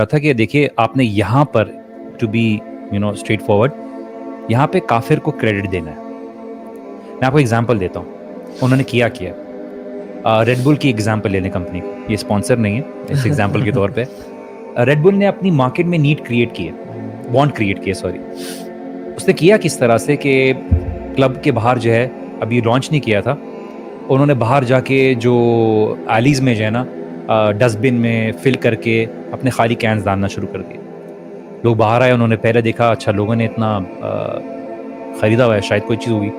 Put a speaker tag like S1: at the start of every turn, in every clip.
S1: تھا کہ دیکھیے آپ نے یہاں پر ٹو بی اسٹریٹ فارورڈ یہاں پہ کافر کو کریڈٹ دینا ہے. میں آپ کو ایگزامپل دیتا ہوں انہوں نے کیا ریڈ بل کی ایگزامپل لے لیں کمپنی کو, یہ اسپانسر نہیں ہے, اس ایگزامپل کے طور پہ ریڈ بل نے اپنی مارکیٹ میں نیڈ کریٹ کی ہے, وانٹ کریٹ کی ہے سوری. اس نے کیا کس طرح سے کہ کلب کے باہر جو ہے ابھی لانچ نہیں کیا تھا, انہوں نے باہر جا کے جو ایلیز میں جو ہے نا ڈسٹ بن میں فل کر کے اپنے خالی کینز ڈالنا شروع کر دیے. لوگ باہر آئے, انہوں نے پہلے دیکھا اچھا لوگوں نے اتنا خریدا ہوا ہے شاید کوئی چیز ہوگی.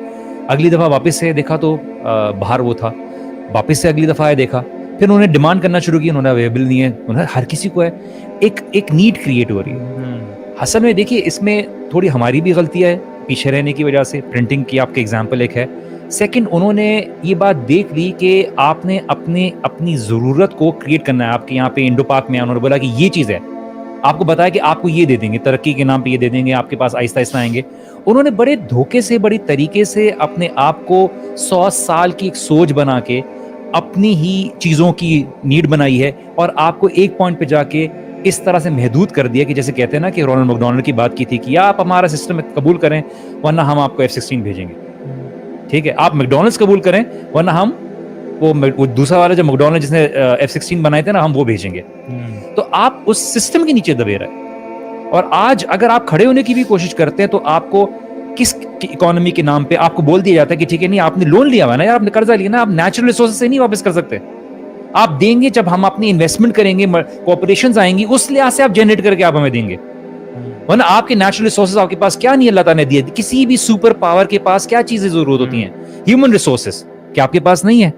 S1: اگلی دفعہ واپس سے دیکھا تو باہر وہ تھا, واپس سے اگلی دفعہ آئے دیکھا, پھر انہوں نے ڈیمانڈ کرنا شروع کی, انہوں نے اویلیبل نہیں ہے, انہوں نے ہر کسی کو ہے, ایک نیڈ کریٹ ہو رہی ہے. اصل میں دیکھیے اس میں تھوڑی ہماری بھی غلطی ہے پیچھے رہنے کی وجہ سے, پرنٹنگ کی آپ کے ایگزامپل ایک ہے. سیکنڈ انہوں نے یہ بات دیکھ لی کہ آپ نے اپنی ضرورت کو کریٹ کرنا ہے. آپ کے یہاں پہ انڈو پاک میں انہوں نے بولا کہ یہ چیز ہے, آپ کو بتایا کہ آپ کو یہ دے دیں گے, ترقی کے نام پہ یہ دے دیں گے, آپ کے پاس آہستہ آہستہ آئیں گے. انہوں نے بڑے دھوکے سے بڑی طریقے سے اپنے آپ کو 100 سال کی ایک سوچ بنا کے اپنی ہی چیزوں کی نیڈ بنائی ہے, اور آپ کو ایک پوائنٹ پہ جا کے اس طرح سے محدود کر دیا کہ جیسے کہتے ہیں نا کہ رونلڈ میکڈونلڈ کی بات کی تھی کہ آپ ہمارا سسٹم قبول کریں ورنہ ہم آپ کو F-16 بھیجیں گے. ٹھیک ہے, آپ میکڈونلڈس قبول کریں ورنہ ہم وہ دوسرا والا جو میکڈونلڈ جس نے F-16 بنائے تھے نا ہم وہ بھیجیں گے. تو آپ اس سسٹم کے نیچے دبے رہے, اور آج اگر آپ کھڑے ہونے کی بھی کوشش کرتے ہیں تو آپ کو کس اکانومی کے نام پہ آپ کو بول دیا جاتا ہے کہ ٹھیک ہے نہیں آپ نے لون لیا ہوا نا یار, آپ نے قرضہ لیا نا, آپ نیچرل ریسورسز سے نہیں واپس کر سکتے. آپ دیں گے جب ہم اپنی انویسٹمنٹ کریں گے, کوپریشنز آئیں گی, اس لحاظ سے آپ جنریٹ کر کے آپ ہمیں دیں گے. ورنہ آپ کے نیچرل ریسورسز آپ کے پاس کیا نہیں اللہ تعالیٰ نے دیے. کسی بھی سپر پاور کے پاس کیا چیزیں ضرورت ہوتی ہیں, ہیومن ریسورسز, کیا آپ کے پاس نہیں ہے.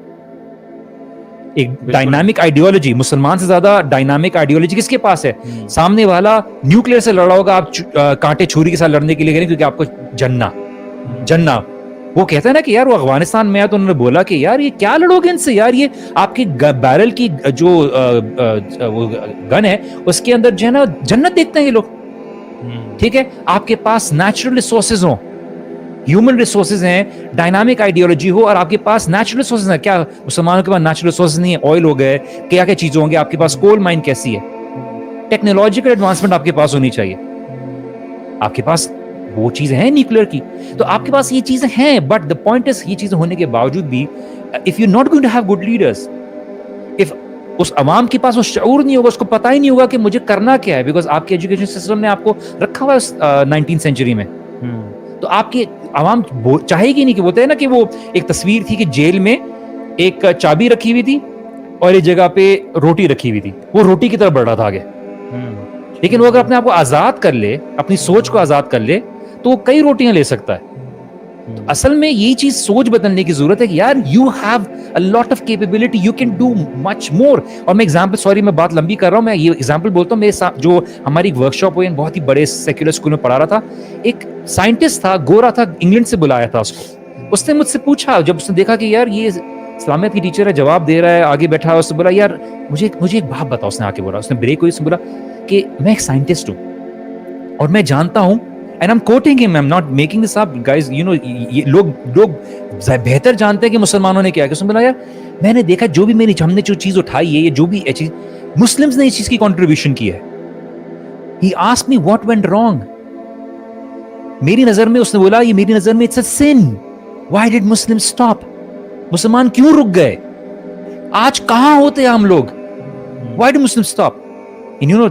S1: ایک ڈائنامک آئیڈیالوجی, مسلمان سے زیادہ ڈائنامک آئیڈیالوجی کس کے پاس ہے؟ سامنے والا نیوکلیئر سے لڑا ہوگا, آپ کانٹے چھری کے ساتھ لڑنے کے لیے کریں کیونکہ آپ کو جننا. وہ کہتا ہے نا کہ یار وہ افغانستان میں آیا تو انہوں نے بولا کہ یار یہ کیا لڑو گے ان سے, یار یہ آپ کی بیرل کی جو گن ہے اس کے اندر جو ہے نا جنت دیکھتے ہیں یہ لوگ. ٹھیک ہے, آپ کے پاس نیچرل ریسورسز ہوں, ہیومن ریسورسز ہیں, ڈائنامک آئیڈیالوجی ہو, اور آپ کے پاس نیچرل ریسورسز ہیں. کیا مسلمانوں کے پاس نیچرل ریسورسز نہیں ہے؟ آئل ہو گئے, کیا کیا چیزیں ہوں گے آپ کے پاس, کول مائن کیسی ہے, ٹیکنالوجیکل ایڈوانسمنٹ آپ کے پاس ہونی چاہیے. آپ کے پاس وہ چیزیں ہیں نیوکلیئر کی, تو آپ کے پاس یہ چیزیں ہیں. بٹ دا پوائنٹ از یہ چیزیں ہونے کے باوجود بھی if you're not going to have good leaders, if اس عوام کے پاس وہ شعور نہیں ہوگا, اس کو پتہ ہی نہیں ہوگا کہ مجھے کرنا کیا ہے, بیکاز آپ کے ایجوکیشن سسٹم نے آپ کو رکھا ہوا ہے 19th سینچری میں. تو آپ کی عوام چاہے گی نہیں کہ بولتے ہیں نا کہ وہ ایک تصویر تھی کہ جیل میں ایک چابی رکھی ہوئی تھی اور ایک جگہ پہ روٹی رکھی ہوئی تھی, وہ روٹی کی طرف بڑھ رہا تھا آگے. لیکن وہ اگر اپنے آپ کو آزاد کر لے, اپنی سوچ کو آزاد کر لے, تو وہ کئی روٹیاں لے سکتا ہے. تو اصل میں یہی چیز سوچ بدلنے کی ضرورت ہے کہ یار you have a lot of capability, you can do much more. اور میں ایگزامپل, سوری میں بات لمبی کر رہا ہوں, میں یہ ایگزامپل بولتا ہوں. میرے ساتھ جو ہماری ایک ورک شاپ ہوئی, بہت ہی بڑے سیکولر اسکول میں پڑھا رہا تھا, ایک سائنٹسٹ تھا, گورا تھا, انگلینڈ سے بلایا تھا اس کو. اس نے مجھ سے پوچھا, جب اس نے دیکھا کہ یار یہ اسلامیت کی ٹیچر ہے, جواب دے رہا ہے, آگے بیٹھا ہے, اس نے بولا یار مجھے ایک بات بتاؤ. اس نے آ کے بولا, اس نے بریک ہوئی, اس نے بولا کہ میں ایک سائنٹسٹ ہوں اور میں جانتا ہوں, and I'm quoting him, I'm not making this up guys, you know, یہ لوگ بہتر جانتے ہیں کہ مسلمانوں نے کیا کہ. اس نے بولا یار میں نے دیکھا جو بھی ہم نے جو چیز اٹھائی ہے, یہ جو بھی چیز مسلمز نے اس چیز کی کنٹریبیوشن کی ہے. He asked me what went wrong. میری نظر میں اس نے بولا, یہ میری نظر میں it's a sin. Why did Muslims stop? مسلمان کیوں رک گئے؟ آج کہاں ہوتے ہم لوگ؟ Why do Muslims stop?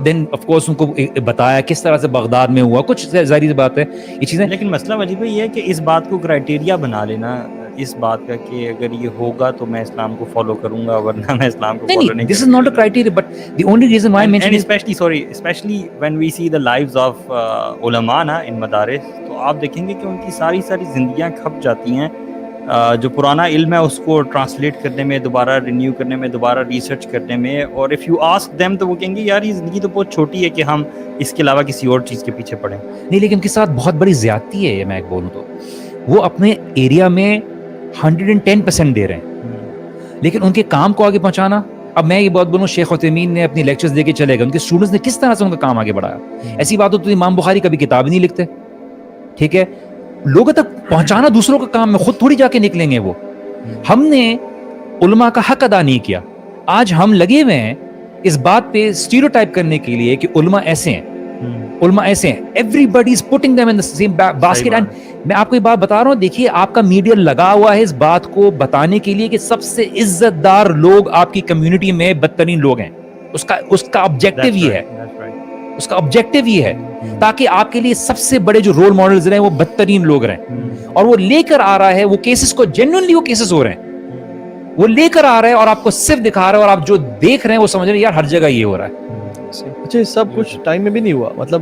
S1: Then of course ان کو بتایا کس طرح سے بغداد میں ہوا, کچھ ظاہری سی بات ہے یہ چیزیں.
S2: لیکن مسئلہ وجہ بھائی یہ ہے کہ اس بات کو کرائٹیریا بنا لینا اس بات کا کہ اگر یہ ہوگا تو میں اسلام کو فالو کروں گا ورنہ میں اسلام کو فالو نہیں.
S1: This is not a criteria, but the only reason why I mentioned
S2: especially when we see the lives of علماء نا in مدارس, تو آپ دیکھیں گے کہ ان کی ساری زندگیاں کھپ جاتی ہیں جو پرانا علم ہے اس کو ٹرانسلیٹ کرنے میں, دوبارہ رینیو کرنے میں, دوبارہ ریسرچ کرنے میں. اور اف یو آسک دیم تو وہ کہیں گے یار یہ زندگی تو بہت چھوٹی ہے کہ ہم اس کے علاوہ کسی اور چیز کے پیچھے پڑیں.
S1: نہیں, لیکن ان کے ساتھ بہت بڑی زیادتی ہے. میں بولوں تو وہ اپنے ایریا میں 110% دے رہے ہیں, لیکن ان کے کام کو آگے پہنچانا. اب میں یہ بات بولوں, شیخ عثیمین نے اپنی لیکچرز دے کے چلے گئے, ان کے اسٹوڈنٹس نے کس طرح سے ان کا کام آگے بڑھایا. ایسی بات ہو تو امام بخاری کبھی کتاب نہیں لکھتے. ٹھیک ہے, لوگوں تک پہنچانا دوسروں کا کام ہے, خود تھوڑی جا کے نکلیں گے وہ. ہم نے علماء کا حق ادا نہیں کیا. آج ہم لگے ہوئے ہیں اس بات پہ اسٹیریوٹائپ کرنے کے لیے کہ علماء ایسے ہیں, علماء ایسے ہیں, everybody is putting them in the same basket. And میں آپ کو یہ بات بتا رہا ہوں, دیکھیے آپ کا میڈیا لگا ہوا ہے اس بات کو بتانے کے لیے کہ سب سے عزت دار لوگ آپ کی کمیونٹی میں بدترین لوگ ہیں. اس کا آبجیکٹو یہ ہے, اس کا آبجیکٹو یہ ہے تاکہ آپ کے لیے سب سے بڑے جو رول ماڈلز رہیں وہ بدترین لوگ رہیں. اور وہ لے کر آ رہا ہے وہ کیسز کو, جینوئنلی وہ کیسز ہو رہے ہیں, وہ لے کر آ رہا ہے اور آپ کو صرف دکھا رہا ہے, اور آپ جو دیکھ رہے ہیں وہ سمجھ رہے ہیں یار ہر جگہ یہ ہو رہا ہے.
S3: اچھا سب کچھ ٹائم میں بھی نہیں ہوا, مطلب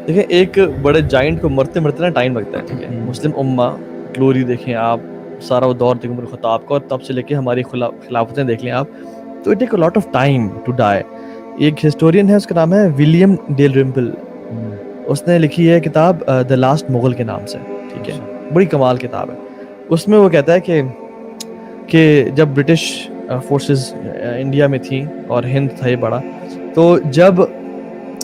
S3: دیکھیں ایک بڑے جائنٹ کو مرتے مرتے نا ٹائم لگتا ہے, ٹھیک ہے. مسلم امہ گلوری دیکھیں آپ, سارا وہ دور دیکھیں عمر خطاب کا, اور تب سے لے کے ہماری خلافتیں دیکھ لیں آپ, تو it take a lot of time to die. ایک ہسٹورین ہے, اس کا نام ہے ولیم ڈیل رمپل, اس نے لکھی ہے کتاب دا لاسٹ مغل کے نام سے, ٹھیک ہے, بڑی کمال کتاب ہے. اس میں وہ کہتا ہے کہ جب برٹش فورسز انڈیا میں تھیں اور ہند تھا یہ بڑا, تو جب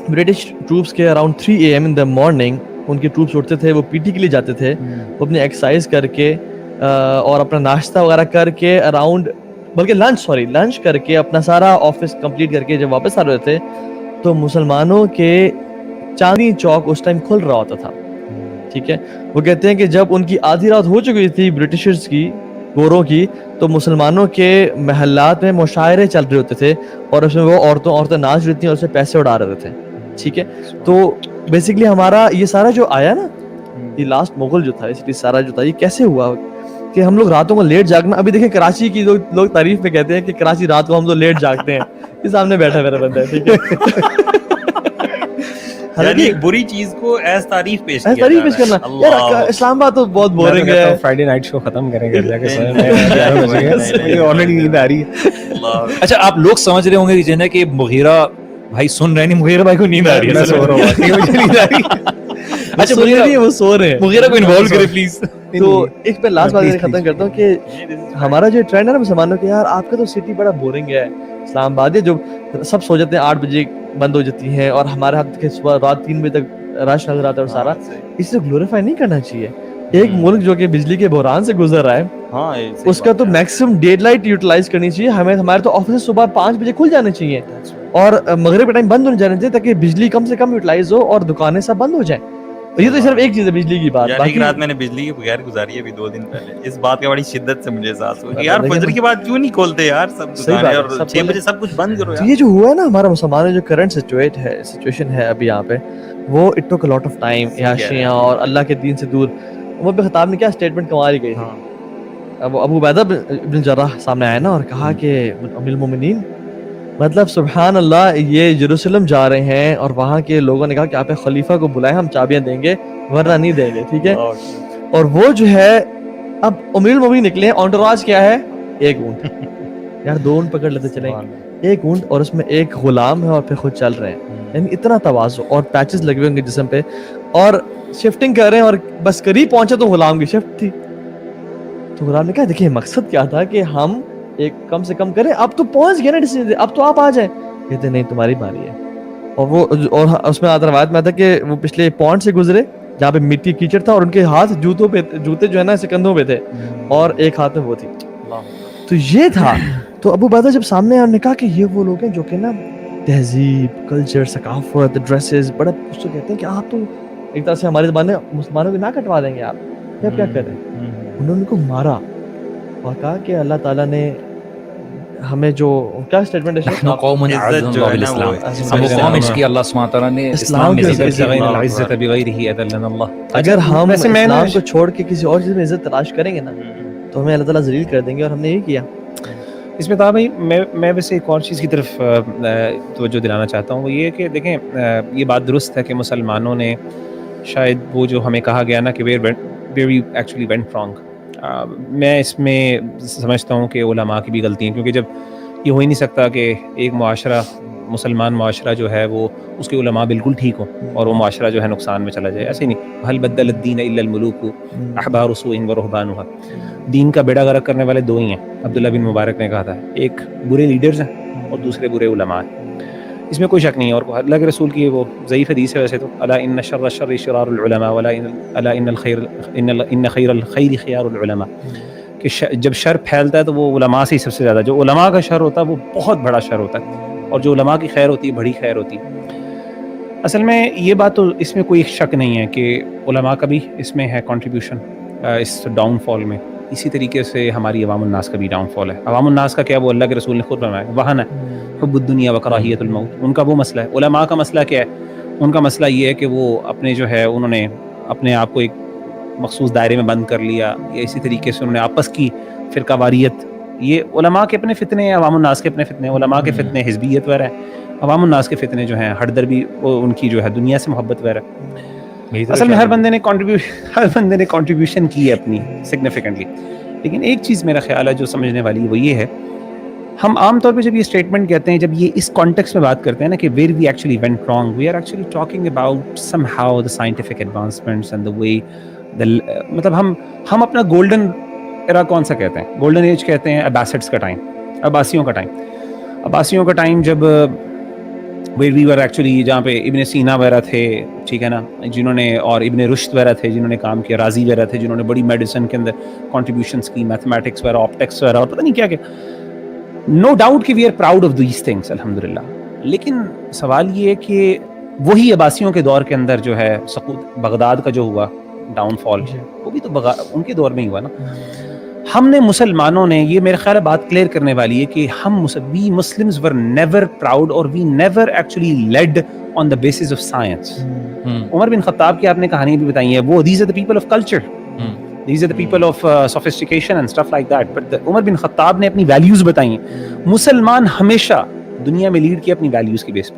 S3: برٹش ٹروپس کے around 3 AM in the morning ان کے ٹروپس اٹھتے تھے, وہ پی ٹی کے لیے جاتے تھے, وہ اپنی ایکسرسائز کر کے اور اپنا ناشتہ وغیرہ کر کے اراؤنڈ, بلکہ لنچ کر کے اپنا سارا آفس کمپلیٹ کر کے جب واپس آ رہے تھے تو مسلمانوں کے چاندنی چوک اس ٹائم کھل رہا ہوتا تھا, ٹھیک ہے. وہ کہتے ہیں کہ جب ان کی آدھی رات ہو چکی تھی برٹشرز کی, گوروں کی, تو مسلمانوں کے محلات میں مشاعرے چل رہے ہوتے تھے, اور اس میں وہ عورتیں ناچ رہی تھیں اور اس سے پیسے اڑا رہے تھے, ٹھیک ہے. تو بیسکلی ہمارا یہ سارا جو آیا نا, یہ لاسٹ مغل جو تھا, اس لیے سارا جو تھا یہ کیسے ہوا کہ ہم لوگ راتوں کو لیٹ جاگنا. ابھی دیکھیں کراچی کی لوگ تعریف میں کہتے ہیں کہ کراچی رات کو ہم لوگ لیٹ جاگتے ہیں, یہ سامنے بیٹھا میرا بندہ ہے, ٹھیک ہے.
S2: یعنی ایک بری چیز کو ایز تعریف پیش
S3: کرنا, یار اسلام آباد تو بہت بورنگ ہے.
S4: فرائیڈے نائٹ شو ختم کریں گے جا کے آلریڈی نیند آ رہی ہے.
S1: اچھا آپ لوگ سمجھ رہے ہوں گے جنہیں کہ مغیرہ بھائی سن رہے نہیں, مغیرہ بھائی کو نیند آ رہی ہے, سو رہا ہوں. اچھا
S3: وہ سو رہے ہیں,
S1: مغیرہ کو انوالو کرے پلیز.
S3: تو ایک میں لاسٹ بات ختم کرتا ہوں کہ ہمارا جو ٹرینڈ ہے نا مسلمانوں کے, یار آپ کا تو سٹی بڑا بورنگ ہے اسلام آباد, جو سب سو جاتے ہیں 8 بجے بند ہو جاتی ہیں, اور ہمارے ہاتھ کے صبح رات 3 بجے تک رش نظر آتا ہے, اور سارا اس سے گلوریفائی نہیں کرنا چاہیے. ایک ملک جو کہ بجلی کے بحران سے گزر رہا ہے, اس کا تو میکسیمم ڈے لائٹ یوٹیلائز کرنی چاہیے. ہمارے تو آفس صبح 5 بجے کھل جانے چاہیے, اور مغرب کے ٹائم بند ہونے جانے چاہیے, تاکہ بجلی کم سے کم یوٹیلائز ہو اور دکانیں سب بند ہو جائیں. یہ تو صرف ایک چیز ہے بجلی کی بات.
S2: یعنی رات میں نے بجلی کے بغیر گزاری ہے ابھی 2 دن پہلے, اس بات کا بڑی شدت سے مجھے احساس ہوا کہ یار فجر کے بعد کیوں نہیں کھولتے یار سب دکانیں, اور 6 بجے سب کچھ بند کرو یار.
S3: یہ جو ہوا ہے نا ہمارا مسلمانوں جو کرنٹ سچویشن ہے ابھی یہاں پہ, وہ it took a lot of time. یاشیاں اور اللہ کے دین سے دور, عمر بن خطاب نے کیا اسٹیٹمنٹ کمال گئی تھی. ابو عبیدہ بن جراح سامنے آیا نا اور کہا کہ امیر المومنین, مطلب سبحان اللہ, یہ یروشلم جا رہے ہیں اور وہاں کے لوگوں نے کہا کہ آپ خلیفہ کو بلائیں, ہم چابیاں دیں گے ورنہ نہیں دیں گے, ٹھیک ہے. اور وہ جو ہے اب امیر المومنین نکلے, انٹراج کیا ہے, 1 اونٹ. یار 2 اونٹ پکڑ لیتے چلیں, 1 اونٹ, اور اس میں 1 غلام ہے اور پھر خود چل رہے ہیں. یعنی اتنا تواضع, اور پیچز لگے ہوئے ان کے جسم پہ, اور شفٹنگ کر رہے ہیں, اور بس قریب پہنچے تو غلام کی شفٹ تھی. تو غلام نے کہا دیکھیں مقصد کیا تھا کہ ہم ایک کم سے کم کریں, اب تو پہنچ گئے نا ڈیسٹینیشن, اب تو آپ آ جائیں. کہتے نہیں تمہاری باری ہے. اور وہ اور اس میں روایت میں آتا کہ وہ پچھلے پونڈ سے گزرے جہاں پہ مٹی کیچڑ تھا, اور ان کے ہاتھ جوتے جو ہے نا ایسے کندھوں پہ تھے, اور ایک ہاتھ میں وہ تھی. تو یہ تھا. تو ابو عبیدہ جب سامنے آئے, نے کہا کہ یہ وہ لوگ ہیں جو کہ نا تہذیب, کلچر, ثقافت, ڈریسز, بڑا اس کو کہتے ہیں کہ آپ تو ایک طرح سے ہمارے زبان میں مسلمانوں کی نہ کٹوا دیں گے, آپ کیا کریں. انہوں نے ان کو مارا اور کہا کہ اللہ تعالیٰ نے ہمیں جو کیا اسٹیٹمنٹ ہے,
S1: نحن قوم عزت جو ہے نا وہ ہم قوم اس کی اللہ سبحانہ تعالیٰ نے اسلام میں ذکر کیا, العزت بغیرہ اذلنا اللہ.
S3: اگر ہم اسلام کو چھوڑ کے کسی اور چیز میں عزت تلاش کریں گے نا تو ہمیں اللہ تعالیٰ ذلیل کر دیں گے, اور ہم نے یہ کیا.
S4: اس میں تھا بھائی میں ویسے ایک اور چیز کی طرف توجہ دلانا چاہتا ہوں, وہ یہ کہ دیکھیں یہ بات درست ہے کہ مسلمانوں نے شاید وہ جو ہمیں کہا گیا نا کہ where we actually went wrong, میں اس میں سمجھتا ہوں کہ علماء کی بھی غلطی ہیں, کیونکہ جب یہ ہو ہی نہیں سکتا کہ ایک معاشرہ, مسلمان معاشرہ جو ہے وہ اس کے علماء بالکل ٹھیک ہوں اور وہ معاشرہ جو ہے نقصان میں چلا جائے. ایسے نہیں, حل بدل الدین الا الملوک احبار سوء ورہبانھا. دین کا بیڑا غرق کرنے والے 2 ہی ہیں, عبداللہ بن مبارک نے کہا تھا, ایک برے لیڈرز ہیں اور دوسرے برے علماء ہیں. اس میں کوئی شک نہیں ہے. اور اللہ کے رسول کی وہ ضعیف حدیث ہے ویسے تو, الا ان شر الشر شرار العلماء ولا الا ان الخير ان خیر الخیر خیار العلماء, کہ جب شر پھیلتا ہے تو وہ علماء سے ہی سب سے زیادہ, جو علماء کا شر ہوتا ہے وہ بہت بڑا شر ہوتا ہے. اور جو علماء کی خیر ہوتی ہے بڑی خیر ہوتی ہے. اصل میں یہ بات تو اس میں کوئی شک نہیں ہے کہ علماء کا بھی اس میں ہے کنٹریبیوشن اس ڈاؤن فال میں. اسی طریقے سے ہماری عوام الناس کا بھی ڈاؤن فال ہے. عوام الناس کا کیا، وہ اللہ کے رسول نے خود فرمایا وہن ہے، حب الدنیا و کراہیت الموت، ان کا وہ مسئلہ ہے. علماء کا مسئلہ کیا ہے؟ ان کا مسئلہ یہ ہے کہ وہ اپنے جو ہے انہوں نے اپنے آپ کو ایک مخصوص دائرے میں بند کر لیا، یا اسی طریقے سے انہوں نے آپس کی فرقہ واریت. یہ علماء کے اپنے فتنے ہیں، عوام الناس کے اپنے فتنے. علماء کے فتنے حزبیت وغیرہ ہے، عوام الناس کے فتنے جو ہیں ہردربی ان کی جو ہے دنیا سے محبت وغیرہ. اصل میں ہر بندے نے کنٹریبیوشن کی ہے اپنی سگنیفیکنٹلی. لیکن ایک چیز میرا خیال ہے جو سمجھنے والی وہ یہ ہے، ہم عام طور پہ جب یہ اسٹیٹمنٹ کہتے ہیں، جب یہ اس کانٹیکسٹ میں بات کرتے ہیں نا کہ where we actually went wrong, we are actually talking about some how the scientific advancements and the way مطلب ہم اپنا گولڈن ایرا کون سا کہتے ہیں؟ گولڈن ایج کہتے ہیں عباسڈس کا ٹائم، عباسیوں کا ٹائم جب ویئر وی ور ایکچولی، جہاں پہ ابن سینا وغیرہ تھے، ٹھیک ہے نا، جنہوں نے، اور ابن رشد وغیرہ تھے جنہوں نے کام کیا، رازی وغیرہ تھے جنہوں نے بڑی میڈیسن کے اندر کنٹریبیوشنس کی، میتھمیٹکس وغیرہ، آپٹکس وغیرہ، اور پتہ نہیں کیا. نو ڈاؤٹ کہ we are proud of these things الحمدللہ. لیکن سوال یہ ہے کہ وہی عباسیوں کے دور کے اندر جو ہے سقوط بغداد کا جو ہوا ڈاؤن فال، وہ بھی تو ان کے دور میں ہی ہوا نا. ہم نے مسلمانوں نے، یہ میرے خیال ہے بات کلیئر کرنے والی ہے کہ we Muslims were never proud اور we never actually lead on the basis of science. Umar bin Khattab کی آپ نے کہانی بھی بتائی ہے، وہ these are the people of culture, these are the people of sophistication and stuff like that. But Umar bin Khattab نے اپنی ویلیوز بتائی ہیں. مسلمان ہمیشہ دنیا میں لیڈ کیا اپنی ویلیوز کی بیس پہ.